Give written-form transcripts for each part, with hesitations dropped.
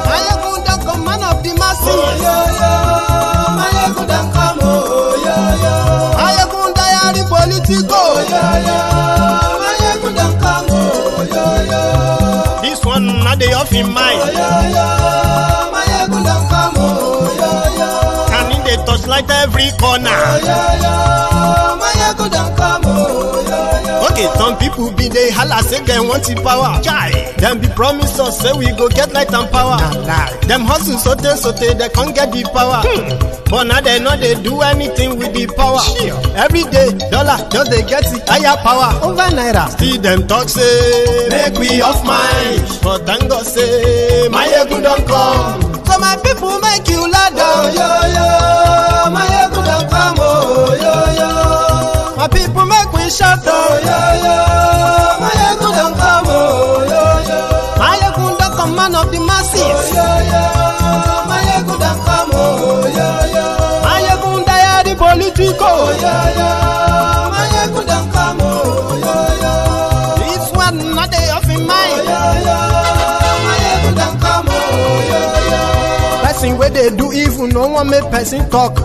Mayegun don't come man of the masses. Mayegun don't come. Mayegun diary political. Mayegun don't come. This one not the off in mind. Mayegun don't come. Can in the touchlight every corner. Mayegun don't come. Okay, some people be they holla say they want the power. Them be promise us say we go get light and power. Them hustle sote they can't get the power. But now they know they do anything with the power. Every day dollar just they get the higher power over naira. See them talk say make we off mind, but thank God say Mayegun don't come. So my people make you ladder. Mayegun don't come. My people make we shout. Mayegun don't come. Mayegun don't come, man of the masses. Mayegun don't come. Mayegun diary political. Mayegun don't come. This one not they off in mind. Mayegun don't come. Person where they do evil, no one make person talk.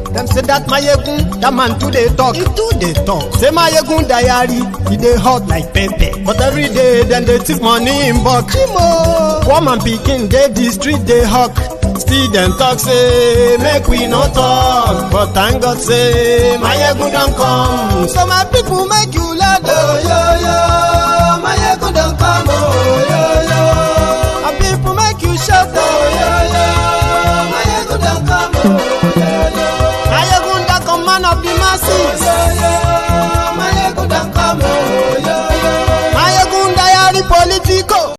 Them say that Mayegun, that man too they talk. He too they talk. Say Mayegun diary, he they hot like pepper. But every day then they take money in bulk. Poor man picking, they the street they hawk. Still them talk say make we no talk. But thank God say Mayegun don't come. So my people make you loud. Mayegun don't come. My people make you shout. Mayegun don't come. Mayegun don't come, man of the masses. Mayegun don't come. Mayegun diary political.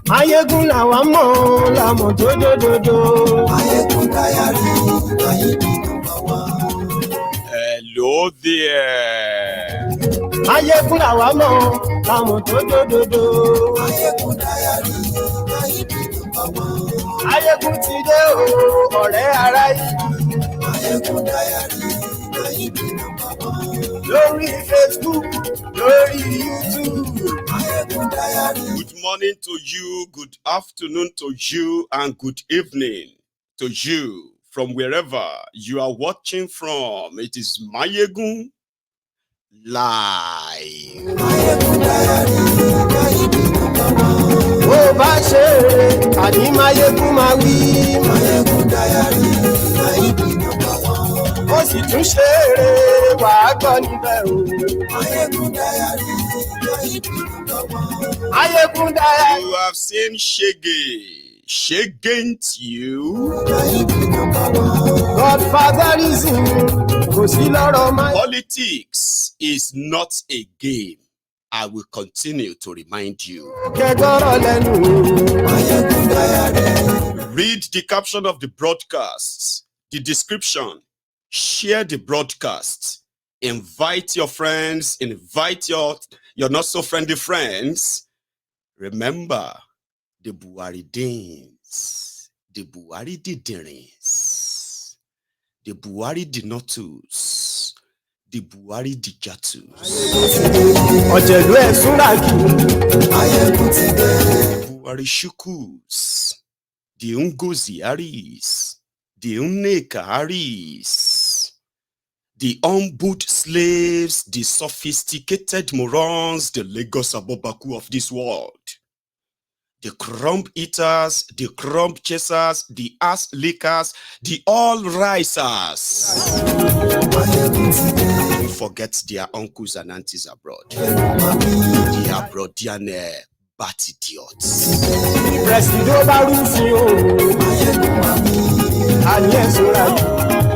Mayegun làwa mọ̀ làmọ̀ dódódódó. Mayegun diary, Mayegun number one. Hello there. Mayegun làwa mọ̀ làmọ̀ dódódódó. Mayegun diary, Mayegun number one. Mayegun ti dé o, ọ̀rẹ́ ará yìí. Mayegun diary, Mayegun number one. Lórí Facebook, lórí YouTube. Mayegun diary. Good morning to you, good afternoon to you, and good evening to you from wherever you are watching from. It is Mayegun Live. Mayegun diary, Mayegun number one. Bó bá ṣe rere, àní Mayegun máa wí. Mayegun diary, Mayegun number one. Ó sì tún ṣe rere, wàá gbọ́ níbẹ̀ o. Mayegun diary, Mayegun number one. Mayegun diary. You have seen Shege. Shegent you. Mayegun number one. Godfatherism, kò sí lọ́rọ̀ máa. Politics is not a game. I will continue to remind you. Kẹ́gbọ́rọ̀ lẹ́nu. Mayegun diary. Read the caption of the broadcast, the description, share the broadcast, invite your friends, invite your not so friendly friends. Remember the Buhari Danes, the Buhari Didirins, the Buhari Dinotus, the Buhari Dijatus, Ọ̀jẹ̀lú ẹ̀ súnra jù. Mayegun ti dé. Buhari Shukus, the Ngozi Aris, the Nneka Aris, the humbled slaves, the sophisticated morons, the Lagos Abobaku of this world, the crumb eaters, the crumb chasers, the ass lickers, the all risers. Forget their uncles and aunties abroad. They are Brodian bat idiots. Presido bá rúfin o. Àní ẹ̀ súnra jù.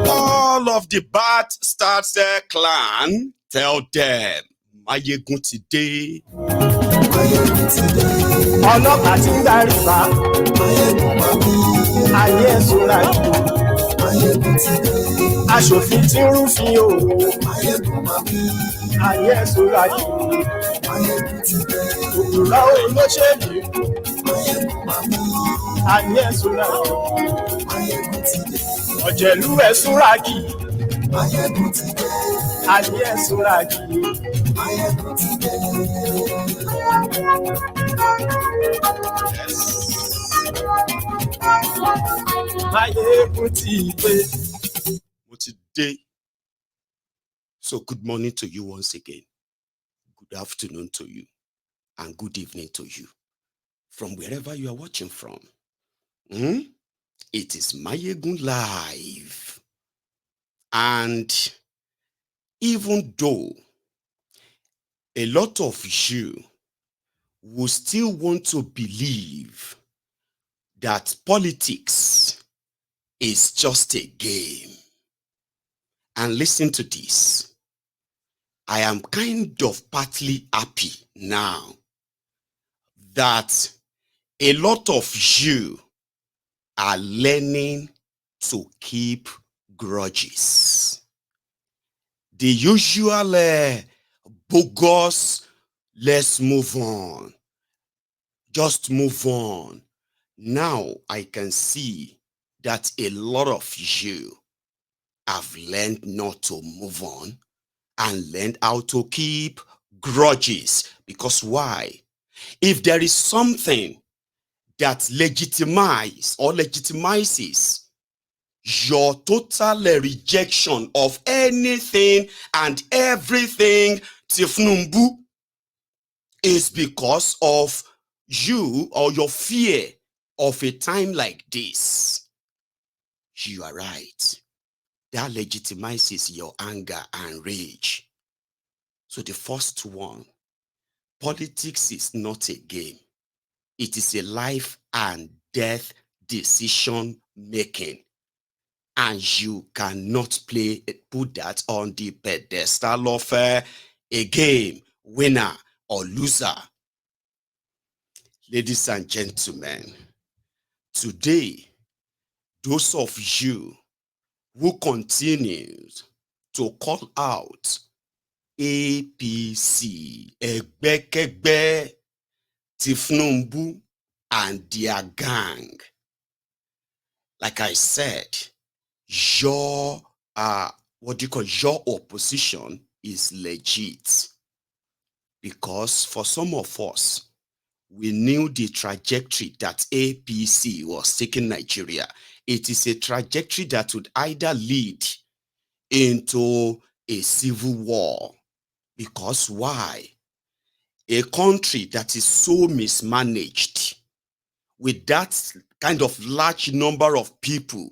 All of the Bat Stars clan, tell them, Mayegun ti dé. Mayegun ti dé. Ọlọ́pàá ti ń darí bá. Mayegun máa bí. Àní ẹ̀ súnra jù. Mayegun ti dé. Aṣòfin ti ń rúfin o. Mayegun máa bí. Àní ẹ̀ súnra jù. Mayegun ti dé. Òkúra olóṣèlú. Mayegun máa bí. ayé súnragì. Máyégún ti dé. Ọ̀jẹ̀lú ẹ̀ súnragì. Máyégún ti dé. Ayé súnragì. Máyégún ti dé. Máyégún ti dé. Mo ti dé. So good morning to you once again. Good afternoon to you. And good evening to you. From wherever you are watching from. It is Mayegun Live. And even though a lot of you will still want to believe that politics is just a game. And listen to this. I am kind of partly happy now that a lot of you are learning to keep grudges. The usual bogus, let's move on. Just move on. Now I can see that a lot of you have learned not to move on and learned how to keep grudges. Because why? If there is something that legitimizes your total rejection of anything and everything Tinubu, is because of you or your fear of a time like this. You are right. That legitimizes your anger and rage. So the first one, politics is not a game. It is a life and death decision making. And you cannot put that on the pedestal of a game, winner or loser. Ladies and gentlemen, today, those of you who continue to call out APC, Egbekegbe, Tinubu, and their gang, like I said, your your opposition is legit. Because for some of us, we knew the trajectory that APC was taking Nigeria. It is a trajectory that would either lead into a civil war. Because why? A country that is so mismanaged, with that kind of large number of people,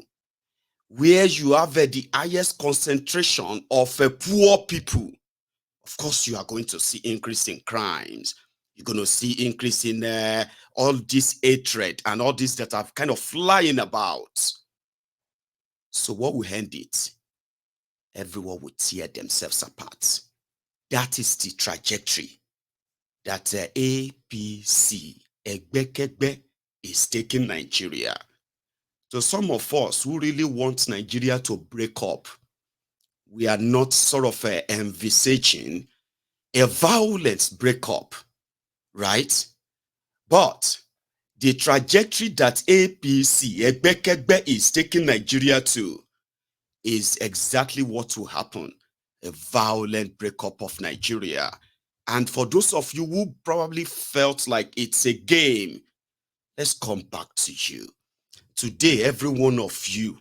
where you have the highest concentration of poor people, of course you are going to see increase in crimes. You're going to see increase in all this hatred and all this that are kind of flying about. So what will end it? Everyone will tear themselves apart. That is the trajectory that APC, Egbekegbe, is taking Nigeria. So some of us who really want Nigeria to break up, we are not sort of envisaging a violent breakup, right? But the trajectory that APC, Egbekegbe, is taking Nigeria to is exactly what will happen. A violent breakup of Nigeria. And for those of you who probably felt like it's a game, let's come back to you. Today, every one of you,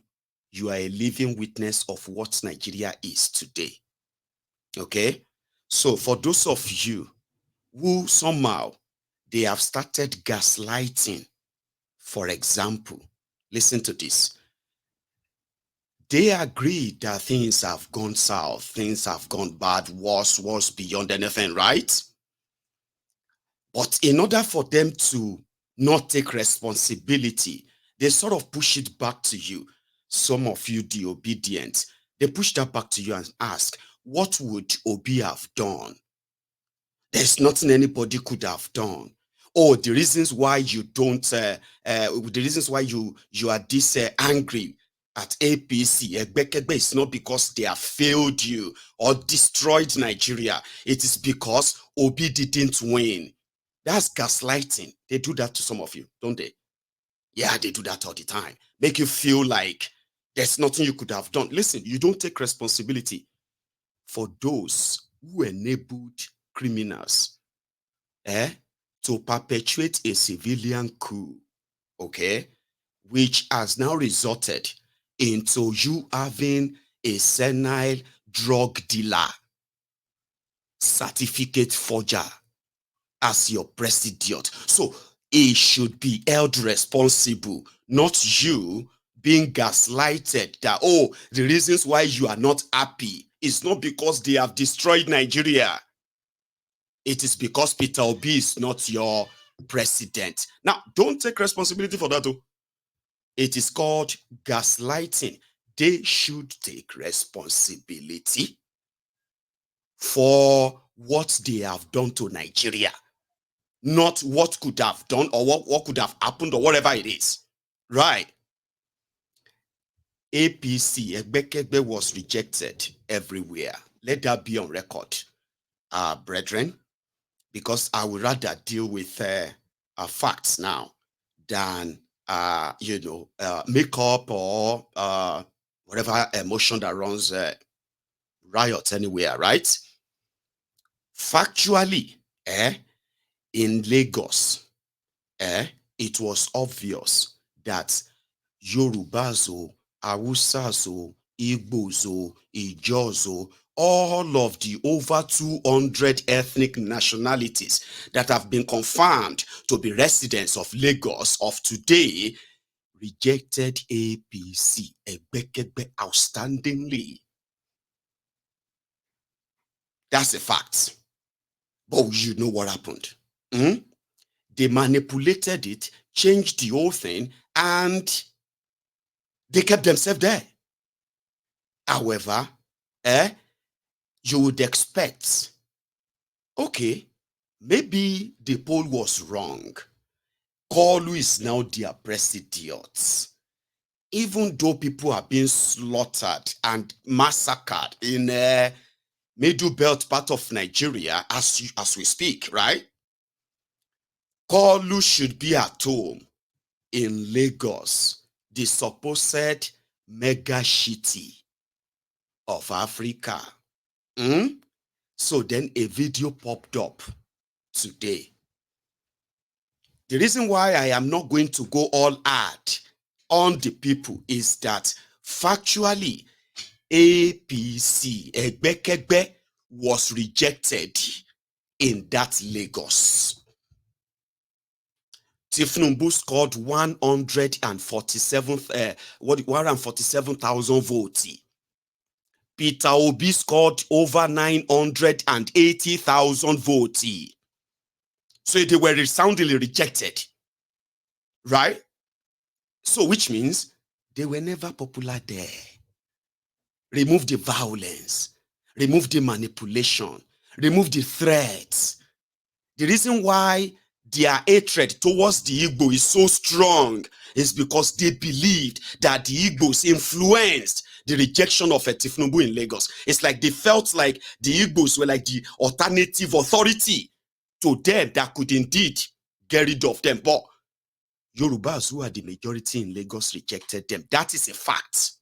you are a living witness of what Nigeria is today. Okay? So for those of you who somehow they have started gaslighting, for example, listen to this. They agree that things have gone south, things have gone bad, worse beyond anything, right? But in order for them to not take responsibility, they sort of push it back to you. Some of you, the obedient, they push that back to you and ask, what would Obi have done? There's nothing anybody could have done. Oh, the reasons why you don't, the reasons why you are this angry at APC, Egbekegbe, is not because they have failed you or destroyed Nigeria. It is because Obi didn't win. That's gaslighting. They do that to some of you, don't they? Yeah, they do that all the time. Make you feel like there's nothing you could have done. Listen, you don't take responsibility for those who enabled criminals to perpetuate a civilian coup, okay, which has now resulted into you having a senile drug dealer, certificate forger as your president. So he should be held responsible, not you being gaslighted that, oh, the reasons why you are not happy is not because they have destroyed Nigeria. It is because Peter Obi is not your president. Now, don't take responsibility for that, though. It is called gaslighting. They should take responsibility for what they have done to Nigeria, not what could have done or what could have happened or whatever it is. Right. APC, Egbekegbe, was rejected everywhere. Let that be on record, brethren, because I would rather deal with facts now than make up or whatever emotion that runs riot anywhere, right? Factually, in Lagos, it was obvious that Yorubas, Hausas, Igbos, Ijos, all of the over 200 ethnic nationalities that have been confirmed to be residents of Lagos of today rejected APC, Egbekegbe, outstandingly. That's a fact. But you know what happened? They manipulated it, changed the whole thing, and they kept themselves there. However, you would expect, okay, maybe the poll was wrong. Kolu is now their president. Even though people are being slaughtered and massacred in Middle Belt part of Nigeria as we speak, right? Kolu should be at home in Lagos, the supposed mega city of Africa. So then a video popped up today. The reason why I am not going to go all hard on the people is that factually APC, Egbekegbe, was rejected in that Lagos. Tinubu scored 147,000 votes. Peter Obi scored over 980,000 votes. So they were resoundingly rejected, right? So which means they were never popular there. Remove the violence, remove the manipulation, remove the threats. The reason why their hatred towards the Igbo is so strong is because they believed that the Igbos influenced the rejection of Tinubu in Lagos. It's like they felt like the Igbos were like the alternative authority to them that could indeed get rid of them. But Yorubas, who are the majority in Lagos, rejected them. That is a fact.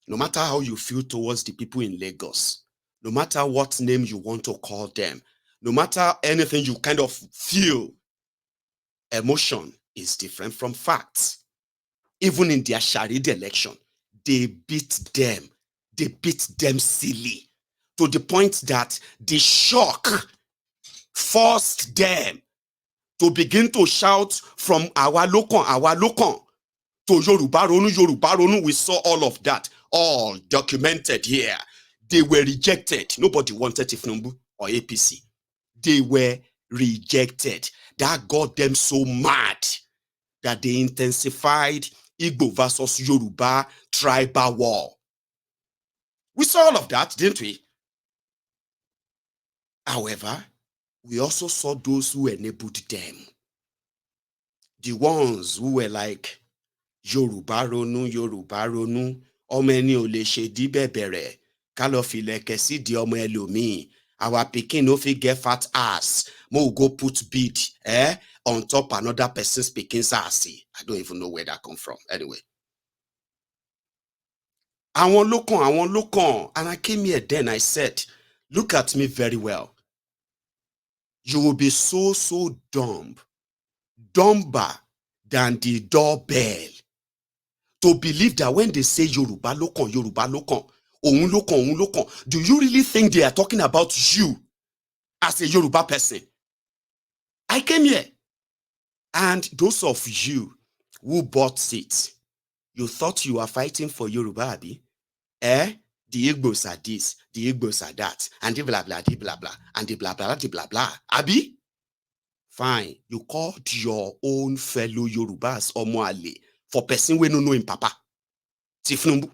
No matter how you feel towards the people in Lagos, no matter what name you want to call them, no matter anything you kind of feel, emotion is different from facts. Even in their Sharid election, they beat them. They beat them silly to the point that the shock forced them to begin to shout from our local to Yoruba Ronu. We saw all of that, all documented here. They were rejected. Nobody wanted Tinubu or APC. They were rejected. That got them so mad that they intensified Igbo versus Yoruba tribal war. We saw all of that, didn't we? However, we also saw those who enabled them. The ones who were like, Yoruba Ronu, ọmọ ẹni ò lè ṣe dí bẹ̀bẹ̀rẹ̀, ká lọ filẹ̀kẹ̀ sí di ọmọ ẹlòmíì. Our pikin no fit get fat ass. Mo go put bead on top another person speaking Sassy. I don't even know where that come from. Anyway. I want look on. And I came here then, I said, look at me very well. You will be so dumber than the doorbell to believe that when they say Yoruba Lokon, Ohun Lokon, do you really think they are talking about you as a Yoruba person? I came here, and those of you who bought it, you thought you were fighting for Yoruba, Abi? The Igbos are this, the Igbos are that, and the blah blah, the blah blah, and the blah blah, the blah blah. Abi? Fine. You called your own fellow Yorubas Omoale for person we no know him papa. Tinubu.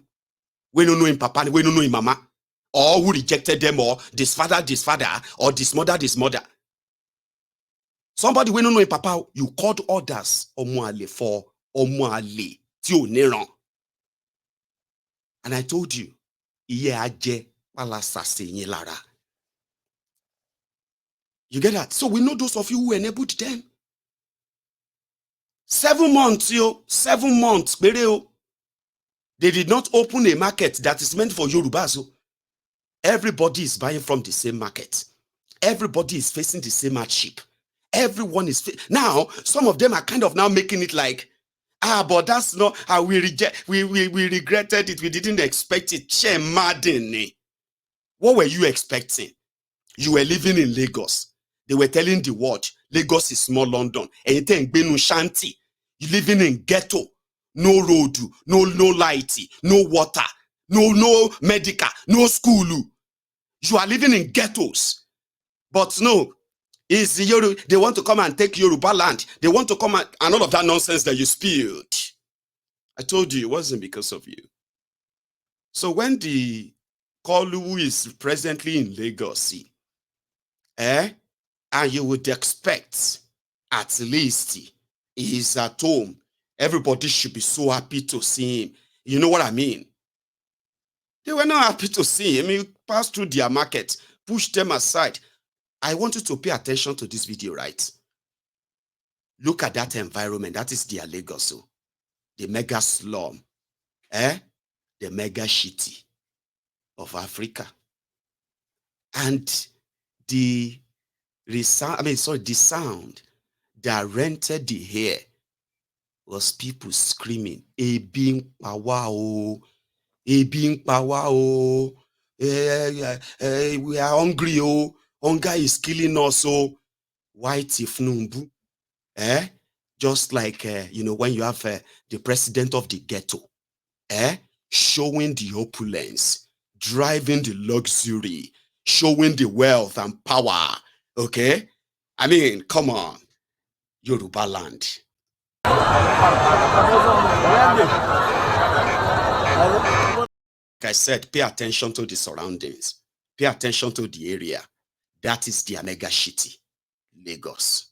We no know him papa, we no know him mama. Or who rejected them, or this father, or this mother. Somebody we no know him papa, you called others Omoale for Omoale. Tio Neron. And I told you, you get that? So we know those of you who enabled them. 7 months, 7 months. They did not open a market that is meant for Yorubas. Everybody is buying from the same market. Everybody is facing the same hardship. Everyone is now. Some of them are kind of now making it like, but that's not how we reject. We regretted it. We didn't expect it. What were you expecting? You were living in Lagos. They were telling the world, Lagos is small London. And you shanty. You living in ghetto. No road, no light, no water, no medical, no school. You are living in ghettos. But no, they want to come and take Yoruba land. They want to come and all of that nonsense that you spilled. I told you it wasn't because of you. So when the Kolu is presently in Lagos, and you would expect at least he's at home, everybody should be so happy to see him. You know what I mean? They were not happy to see him. He passed through their market, pushed them aside. I want you to pay attention to this video, right? Look at that environment. That is their Lagos, the mega slum, the mega shitty of Africa. And the sound that rented the air was people screaming, "Ebing power, ebing power, we are hungry, hunger is killing us, white Tinubu, just like when you have the president of the ghetto, showing the opulence, driving the luxury, showing the wealth and power. Okay, I mean, come on, Yoruba land. Like I said, pay attention to the surroundings. Pay attention to the area. That is the mega shitty, Lagos.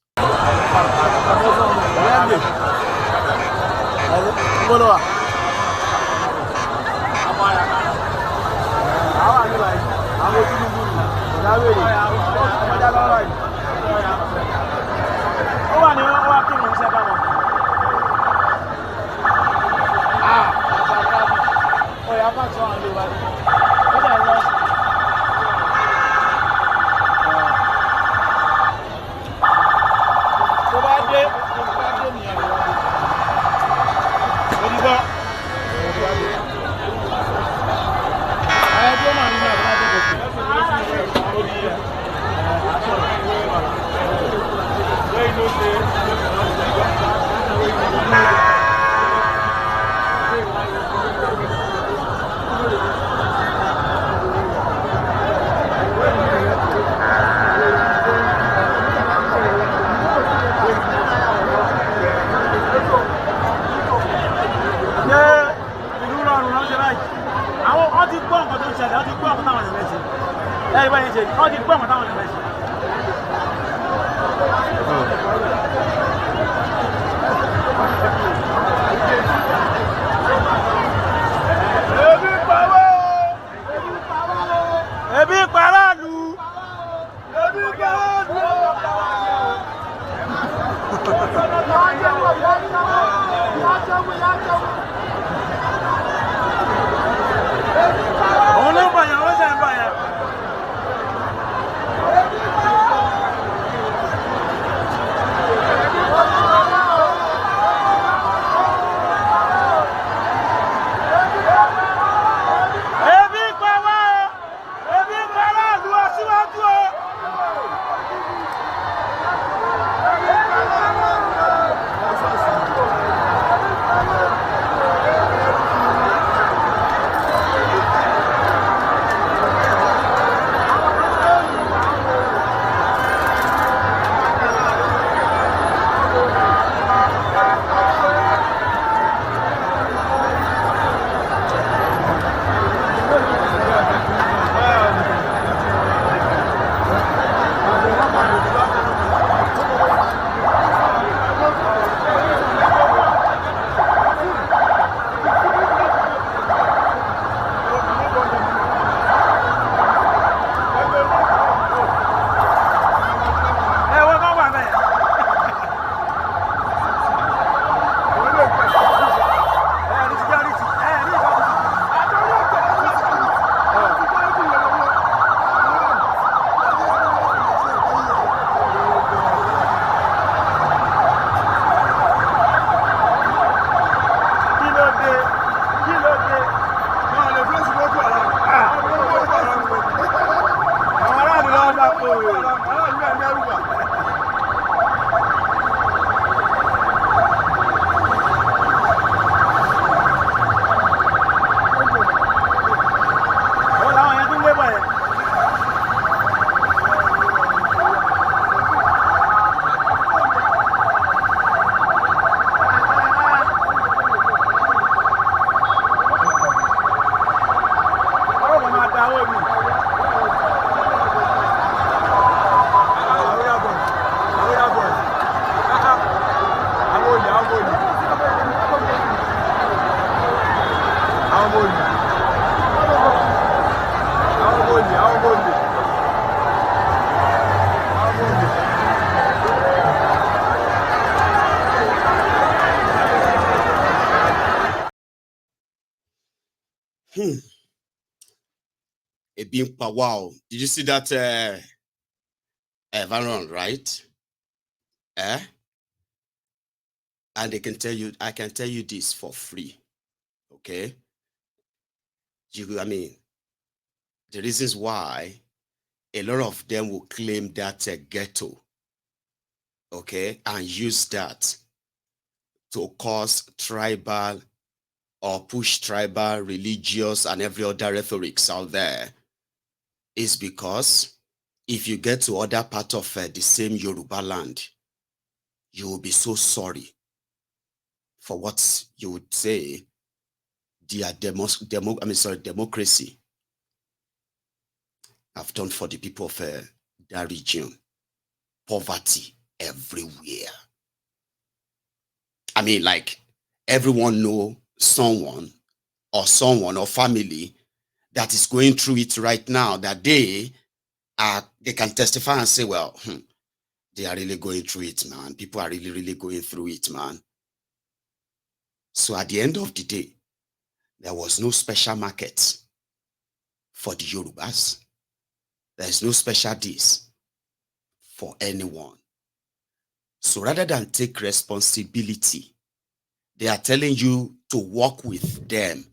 Wow. Did you see that Varon, right? And they can tell you, I can tell you this for free. Okay. I mean, the reasons why a lot of them will claim that ghetto, okay, and use that to cause tribal or push tribal, religious, and every other rhetorics out there is because if you get to other part of the same Yoruba land, you will be so sorry for what you would say their democracy have done for the people of that region. Poverty everywhere. I mean, like, everyone know someone or family that is going through it right now, that they can testify and say, well, they are really going through it, man. People are really, really going through it, man. So at the end of the day, there was no special market for the Yorubas. There is no special this for anyone. So rather than take responsibility, they are telling you to work with them.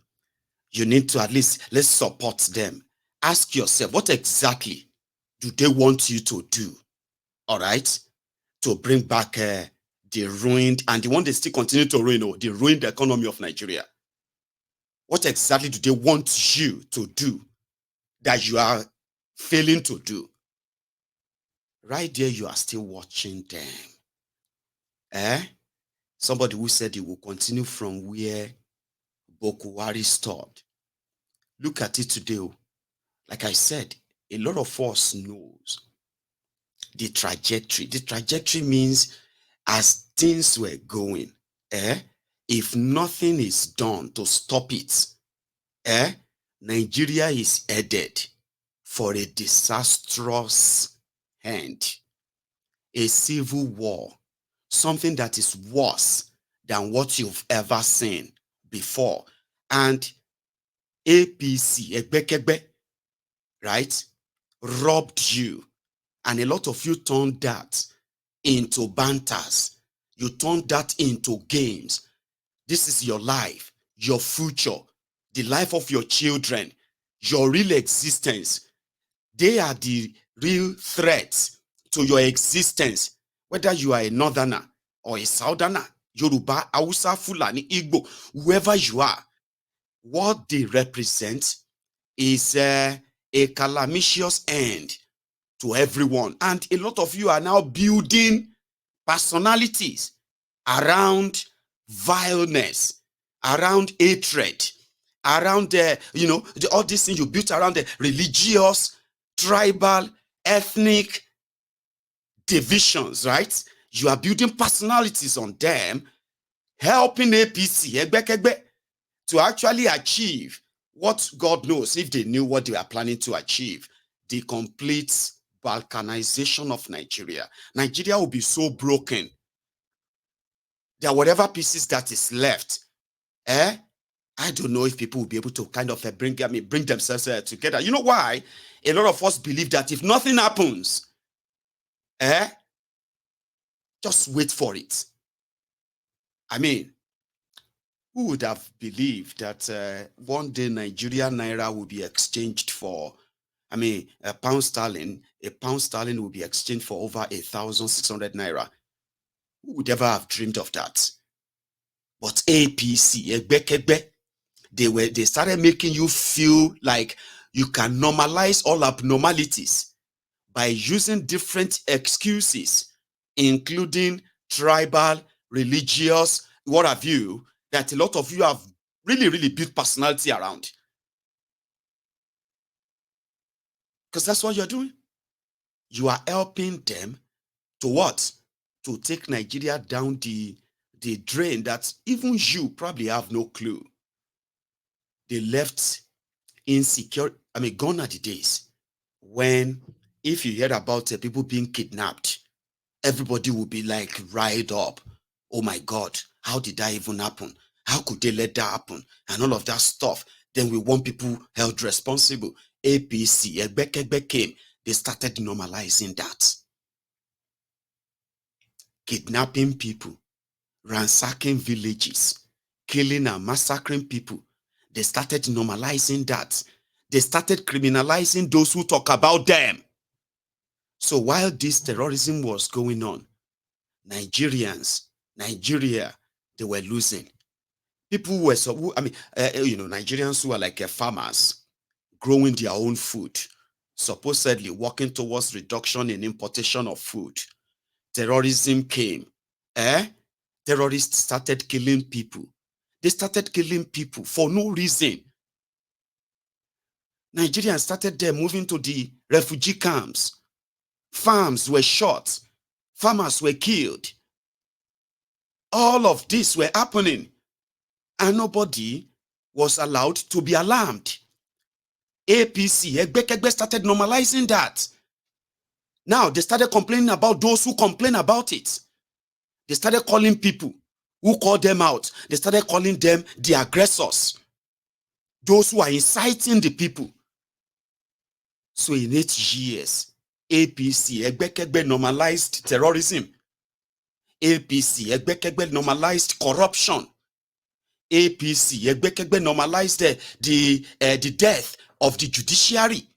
You need to at least, let's support them. Ask yourself, what exactly do they want you to do? All right? To bring back the ruined, and the one they still continue to ruin, the ruined economy of Nigeria. What exactly do they want you to do that you are failing to do? Right there, you are still watching them. Somebody who said he will continue from where Bokuwari stopped. Look at it today. Like I said, a lot of us knows the trajectory. The trajectory means as things were going, if nothing is done to stop it, Nigeria is headed for a disastrous end, a civil war, something that is worse than what you've ever seen before. And APC, Egbekegbe, right, robbed you. And a lot of you turned that into banters. You turned that into games. This is your life, your future, the life of your children, your real existence. They are the real threats to your existence, whether you are a northerner or a southerner, Yoruba, Hausa, Fulani, Igbo, whoever you are. What they represent is a calamitous end to everyone. And a lot of you are now building personalities around vileness, around hatred, around all these things you built around the religious, tribal, ethnic divisions, right? You are building personalities on them, helping APC, Egbekegbe, to actually achieve what God knows, if they knew what they were planning to achieve, the complete balkanization of Nigeria. Nigeria will be so broken that whatever pieces that is left, I don't know if people will be able to kind of bring themselves together. You know why? A lot of us believe that if nothing happens, just wait for it. I mean, who would have believed that one day Nigerian naira will be exchanged for, a pound sterling will be exchanged for over 1,600 naira. Who would ever have dreamed of that? But APC, Egbekegbe, they started making you feel like you can normalize all abnormalities by using different excuses, including tribal, religious, what have you, that a lot of you have really, really built personality around. Because that's what you're doing. You are helping them to what? To take Nigeria down the drain that even you probably have no clue. They left insecure. Gone are the days when if you heard about people being kidnapped, everybody will be like riled up. Oh my God, how did that even happen? How could they let that happen? And all of that stuff. Then we want people held responsible. APC, Egbekegbe came. They started normalizing that. Kidnapping people, ransacking villages, killing and massacring people. They started normalizing that. They started criminalizing those who talk about them. So while this terrorism was going on, Nigeria, they were losing. People were Nigerians who are like farmers, growing their own food, supposedly working towards reduction in importation of food. Terrorism came. Terrorists started killing people. They started killing people for no reason. Nigerians started there moving to the refugee camps. Farms were shot. Farmers were killed. All of this were happening. And nobody was allowed to be alarmed. APC, Egbekegbe started normalizing that. Now they started complaining about those who complain about it. They started calling people who called them out. They started calling them the aggressors. Those who are inciting the people. So in 8 years, APC, Egbekegbe normalized terrorism. APC, Egbekegbe normalized corruption. APC, Egbekegbe normalized the death of the judiciary.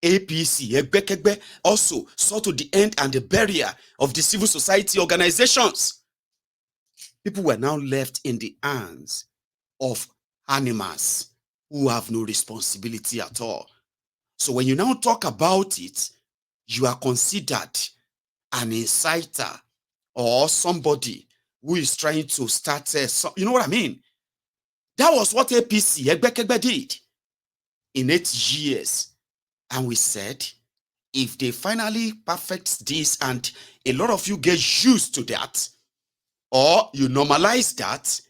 APC, Egbekegbe also saw to the end and the barrier of the civil society organizations. People were now left in the hands of animals who have no responsibility at all. So when you now talk about it, you are considered an inciter or somebody who is trying to start, you know what I mean? That was what APC, Egbekegbe, did in 8 years. And we said, if they finally perfect this and a lot of you get used to that, or you normalize that,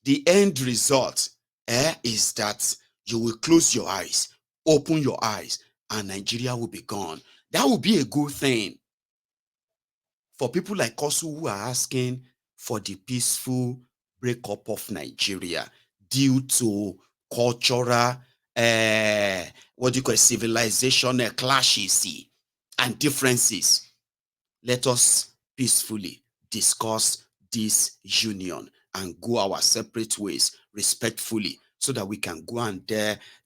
the end result is that you will close your eyes, open your eyes, and Nigeria will be gone. That will be a good thing for people like us who are asking for the peaceful breakup of Nigeria. due to cultural, civilization clashes and differences. Let us peacefully discuss this union and go our separate ways respectfully, so that we can go and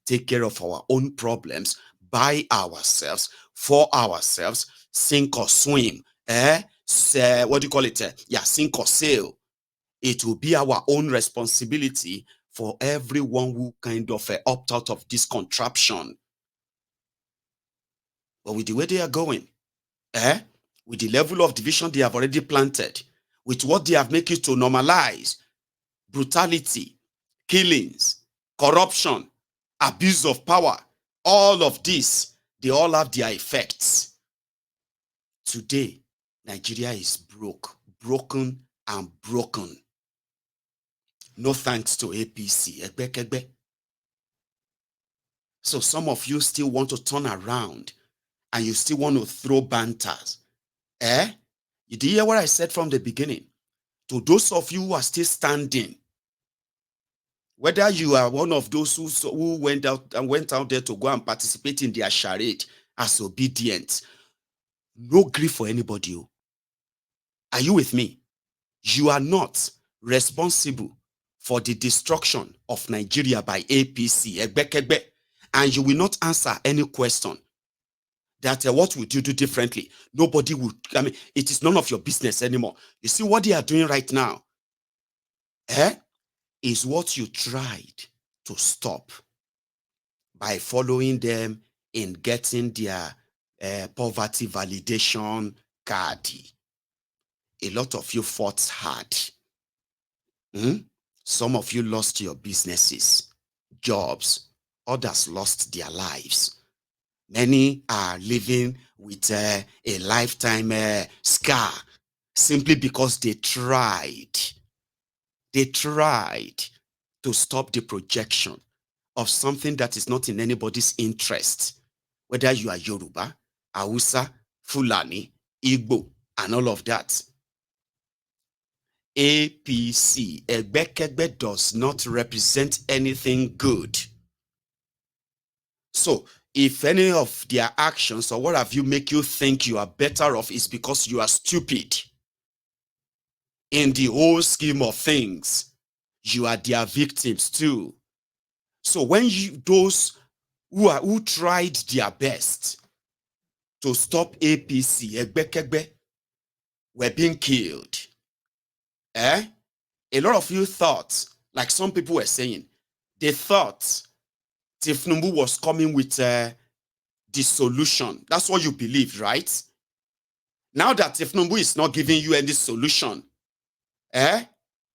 take care of our own problems by ourselves, for ourselves, sink or swim, sink or sail. It will be our own responsibility for everyone who kind of opt out of this contraption. But with the way they are going, with the level of division they have already planted, with what they have made it to normalize, brutality, killings, corruption, abuse of power, all of this, they all have their effects. Today, Nigeria is broken and broken. No thanks to APC. So some of you still want to turn around and you still want to throw banters. You did hear what I said from the beginning? To those of you who are still standing, whether you are one of those who went out there to go and participate in their charade as obedient, no grief for anybody. Are you with me? You are not responsible for the destruction of Nigeria by APC, and you will not answer any question that what would you do differently? Nobody would. I mean, it is none of your business anymore. You see what they are doing right now, is what you tried to stop by following them in getting their poverty validation card. A lot of you fought hard. Some of you lost your businesses, jobs. Others lost their lives. Many are living with a lifetime scar simply because they tried. They tried to stop the projection of something that is not in anybody's interest, whether you are Yoruba, Hausa, Fulani, Igbo, and all of that. APC, Egbekegbe, does not represent anything good. So, if any of their actions or what have you make you think you are better off, is because you are stupid. In the whole scheme of things, you are their victims too. So when those who tried their best to stop APC, Egbekegbe, were being killed, a lot of you thought, like some people were saying, they thought Tinubu was coming with the solution. That's what you believed, right? Now that Tinubu is not giving you any solution,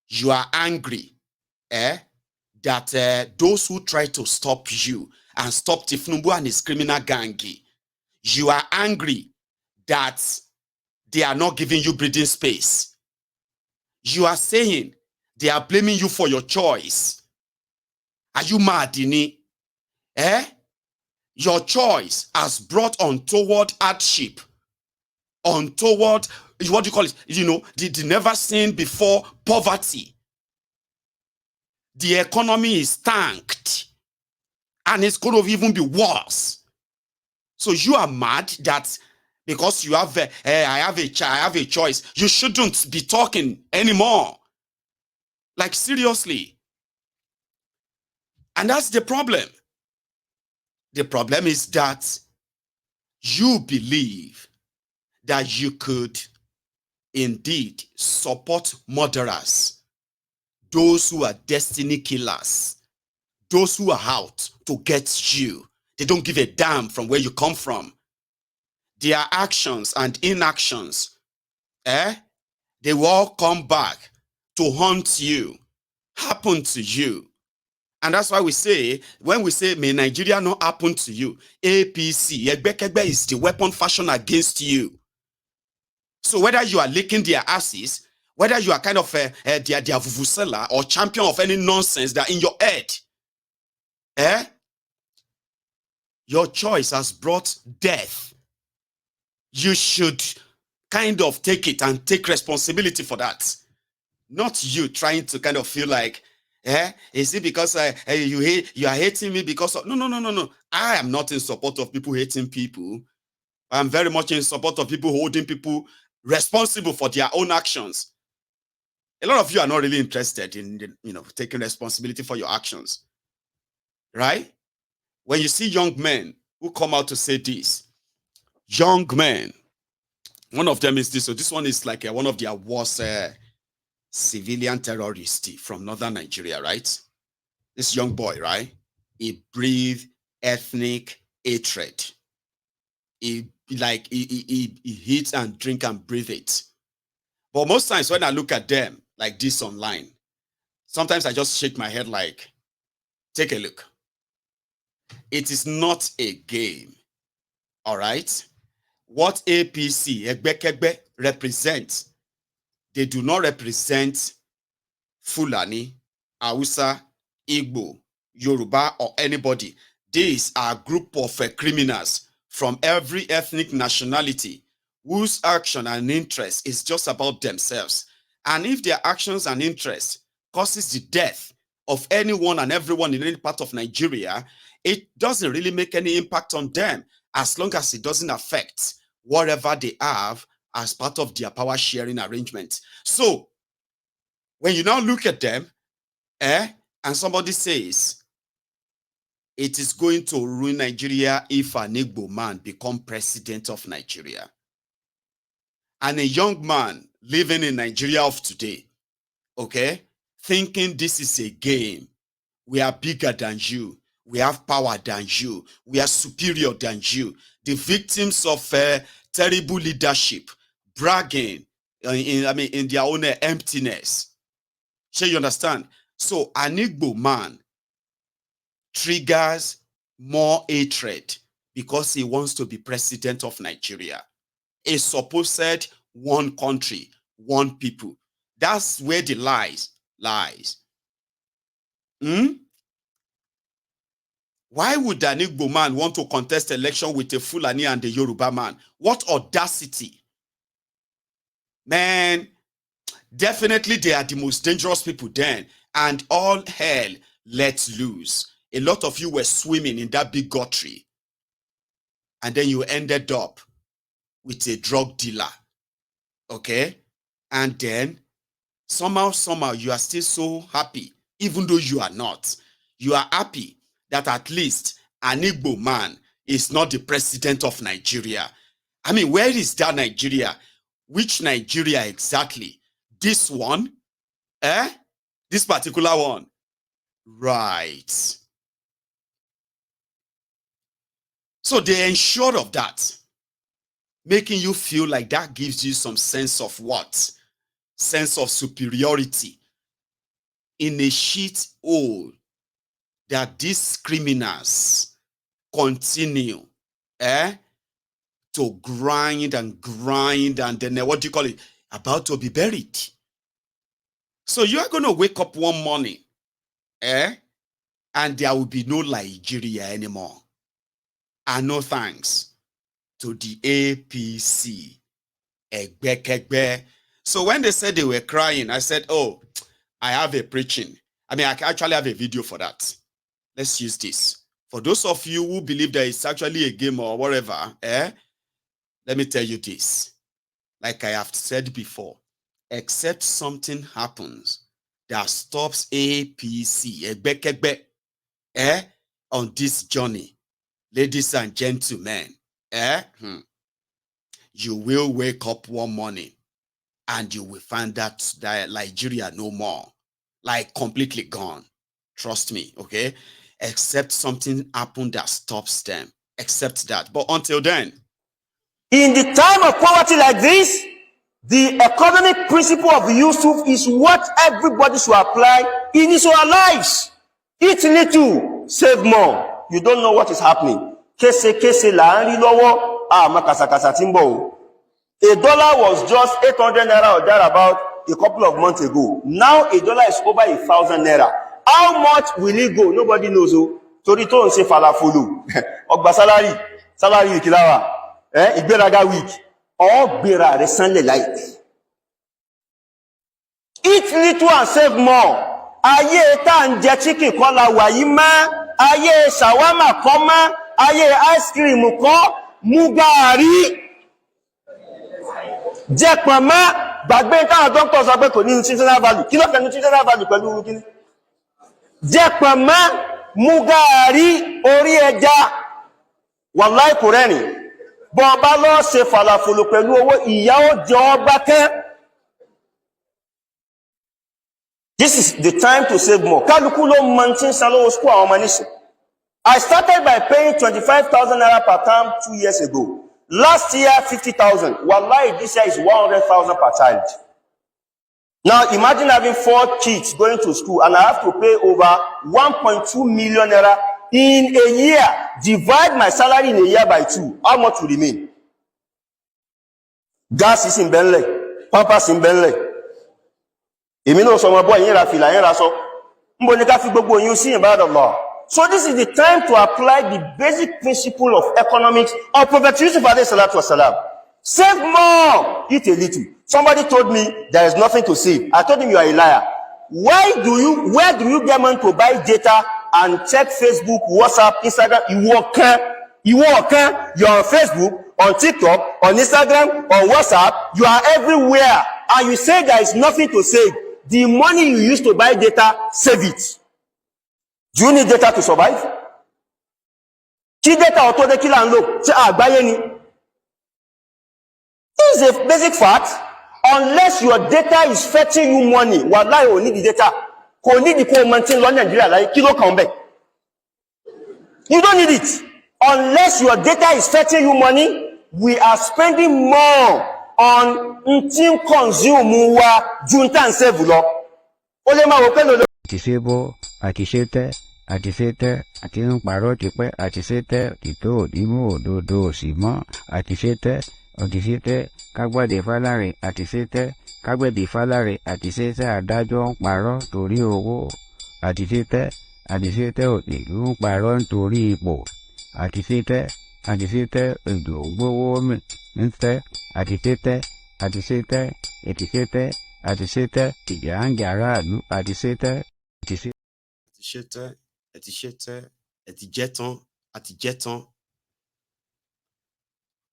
you are angry that those who try to stop you and stop Tinubu and his criminal gang, you are angry that they are not giving you breathing space. You are saying they are blaming you for your choice. Are you mad, Dini? Your choice has brought untoward hardship, untoward, what do you call it? The never seen before poverty. The economy is tanked, and it's going to even be worse. So you are mad that because you have I have a choice, you shouldn't be talking anymore. Like, seriously. And that's the problem. The problem is that you believe that you could indeed support murderers, those who are destiny killers, those who are out to get you. They don't give a damn from where you come from. Their actions and inactions, they will all come back to haunt you, happen to you. And that's why we say, when we say, may Nigeria not happen to you, APC, Egbekegbe, is the weapon fashioned against you. So whether you are licking their asses, whether you are kind of their vuvuzela or champion of any nonsense that in your head, your choice has brought death. You should kind of take it and take responsibility for that. Not you trying to kind of feel like Is it because you are hating me because of... No. I am not in support of people hating people. I'm very much in support of people holding people responsible for their own actions. A lot of you are not really interested in, taking responsibility for your actions, right? When you see young men who come out to say this, young men, one of them is this. So this one is like one of their worst civilian terrorists from northern Nigeria, right? This young boy, right? He breathed ethnic hatred. He eats and drink and breathe it. But most times when I look at them like this online, sometimes I just shake my head like, take a look. It is not a game, all right? What APC, Egbekegbe, represents, they do not represent Fulani, Hausa, Igbo, Yoruba, or anybody. These are a group of criminals from every ethnic nationality whose action and interest is just about themselves. And if their actions and interests causes the death of anyone and everyone in any part of Nigeria, it doesn't really make any impact on them as long as it doesn't affect whatever they have as part of their power sharing arrangement. So when you now look at them, and somebody says, it is going to ruin Nigeria if an Igbo man become president of Nigeria. And a young man living in Nigeria of today, okay, thinking this is a game. We are bigger than you. We have power than you. We are superior than you. The victims of terrible leadership, bragging in their own emptiness. So you understand? So an Igbo man triggers more hatred because he wants to be president of Nigeria. A supposed one country, one people. That's where the lies. Why would an Igbo man want to contest election with a Fulani and a Yoruba man? What audacity. Man, definitely they are the most dangerous people then. And all hell let loose. A lot of you were swimming in that big guttery. And then you ended up with a drug dealer. Okay? And then somehow you are still so happy, even though you are not. You are happy that at least an Igbo man is not the president of Nigeria. I mean, where is that Nigeria? Which Nigeria exactly? This one? This particular one? Right. So they ensure of that, making you feel like that gives you some sense of what? Sense of superiority in a shit hole that these criminals continue to grind and then what do you call it? About to be buried. So you're going to wake up one morning and there will be no Nigeria anymore. And no thanks to the APC. So when they said they were crying, I said, oh, I have a preaching. I mean, I actually have a video for that. Let's use this. For those of you who believe that it's actually a game or whatever, let me tell you this. Like I have said before, except something happens that stops APC, on this journey, ladies and gentlemen, you will wake up one morning and you will find that Nigeria no more, like completely gone. Trust me, okay? Except something happened that stops them. Except that. But until then, in the time of poverty like this, the economic principle of Yusuf is what everybody should apply in his own lives. Eat little, save more. You don't know what is happening. Kese la nri lowo, makasakasa timbo. A dollar was just 800 naira or thereabout a couple of months ago. Now a dollar is over 1,000 naira. How much will it go? Nobody knows. Tori to nse falafulu. Ogba salary kilawa. Igberaga week. Or gbera resanle like. Eat little and save more. ayé tá ń jẹ chicken kọ́ la wà yìí mọ́, ayé shawarma kọ́ mọ́, ayé ice cream kọ́, mú gààrí jẹ pọ̀nmọ́, gbàgbé táwọn dókítà sọ pé kò ní nutritional value. Kí ló fẹ́ nutritional value pẹ̀lú kíní? Jẹ pọ̀nmọ́, mú gààrí, orí ẹja, wàláì kò rẹ́rìn. Bọ́ bá lọ ṣe fàlàfòlò pẹ̀lú owó, ìyà ó jẹ ọ́ gbákẹ́. This is the time to save more. Kálukú ló mọ tí ń san lówó school àwọn ọmọ nísìn. I started by paying 25,000 naira per term 2 years ago. Last year, 50,000. Wallahi, this year is 100,000 per child. Now, imagine having 4 kids going to school and I have to pay over 1.2 million naira in a year. Divide my salary in a year by 2. How much will remain? Gas is in Benley. Pampers in Benley. Èmi náà sọ ọmọ bọ́ yín ra fìlà yín ra sọ. Mbo ní ká fi gbogbo yín sí ibadallah. So this is the time to apply the basic principle of economics of Prophet Yusuf alayhi salatu wasalam. Save more, eat a little. Somebody told me there is nothing to save. I told him you are a liar. Where do you get money to buy data and check Facebook, WhatsApp, Instagram? You are on Facebook, on TikTok, on Instagram, on WhatsApp. You are everywhere. And you say there is nothing to save. The money you use to buy data, save it. Do you need data to survive? Kí data ọ̀tọ́ dé kí là ń lò? Ṣé àgbáyé ni? This is a basic fact. Unless your data is fetching you money, wallahi ò need the data. Kò need the kó maintain lọ Nigeria láyé, kí ló kàn bẹ́ẹ̀? You don't need it. Unless your data is fetching you money, we are spending more on untin consume wa juntan save lọ. Ó lè máa wò pé lò. Àtisebo, àtisete, àtisete, àti ń parọ́ tipẹ́, àtisete, òtítọ́ òdìmú òdodo òsì mọ́, àtisete, òtítẹ́, kágbàdé fálárì, àtisete, kágbẹ̀bí fálárì, àtisete, adájọ́ ń parọ́ torí owó, àtisete, àtisete, òtìlú ń parọ́ nítorí ipò, àtisete, àtisete, èdò gbówó mi ń tẹ́, àtisete, àtisete, ètìsete, àtisete, ìjà ń jà aráàlú, àtisete, àtisete. Àtijẹ́tán.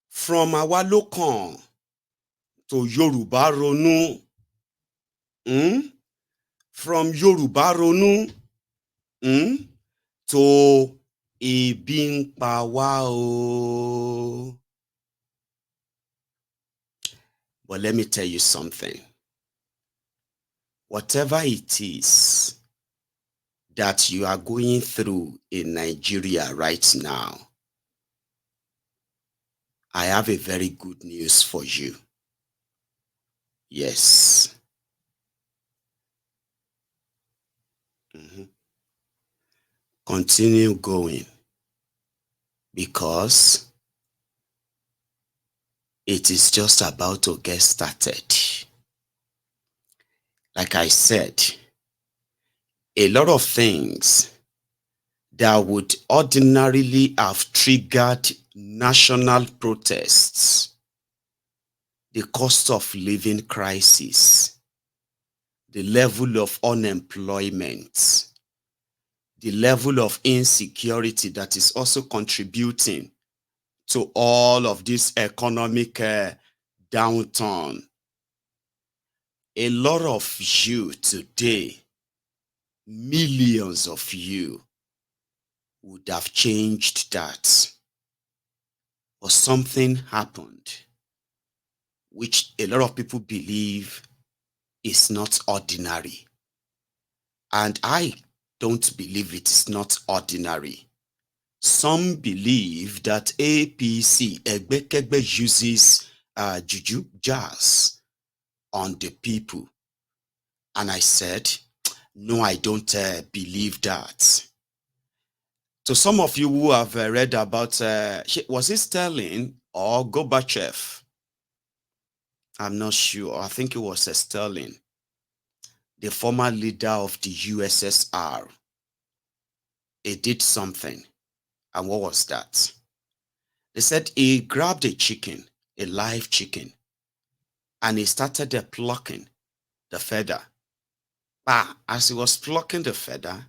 From àwa lókàn to Yorùbá ronú. From Yorùbá ronú to ebi ń pa wá o. But let me tell you something. Whatever it is that you are going through in Nigeria right now, I have a very good news for you. Yes. Continue going, because it is just about to get started. Like I said, a lot of things that would ordinarily have triggered national protests, the cost of living crisis, the level of unemployment, the level of insecurity that is also contributing to all of this economic downturn. A lot of you today, millions of you, would have changed that. But something happened which a lot of people believe is not ordinary. And I don't believe it is not ordinary. Some believe that APC, Egbekegbe, uses juju, jazz on the people. And I said, no, I don't believe that. So some of you who have read about, was it Stalin or Gorbachev? I'm not sure. I think it was Stalin, the former leader of the USSR. He did something. And what was that? They said he grabbed a chicken, a live chicken, and he started plucking the feather. But as he was plucking the feather,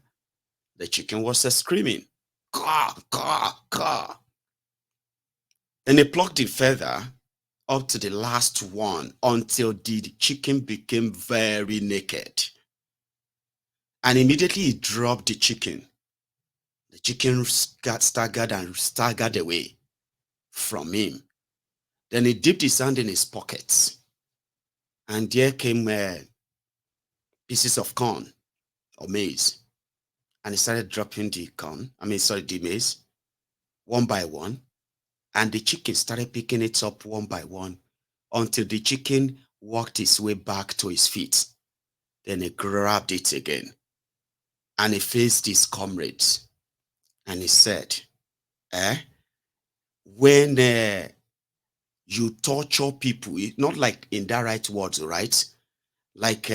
the chicken was screaming, caw, caw, caw. Then he plucked the feather up to the last one until the chicken became very naked. And immediately he dropped the chicken. The chicken got staggered away from him. Then he dipped his hand in his pockets. And there came pieces of corn or maize. And he started dropping the the maize, one by one. And the chicken started picking it up one by one until the chicken walked his way back to his feet. Then he grabbed it again. And he faced his comrades. And he said, when you torture people, not like in direct words, right? Like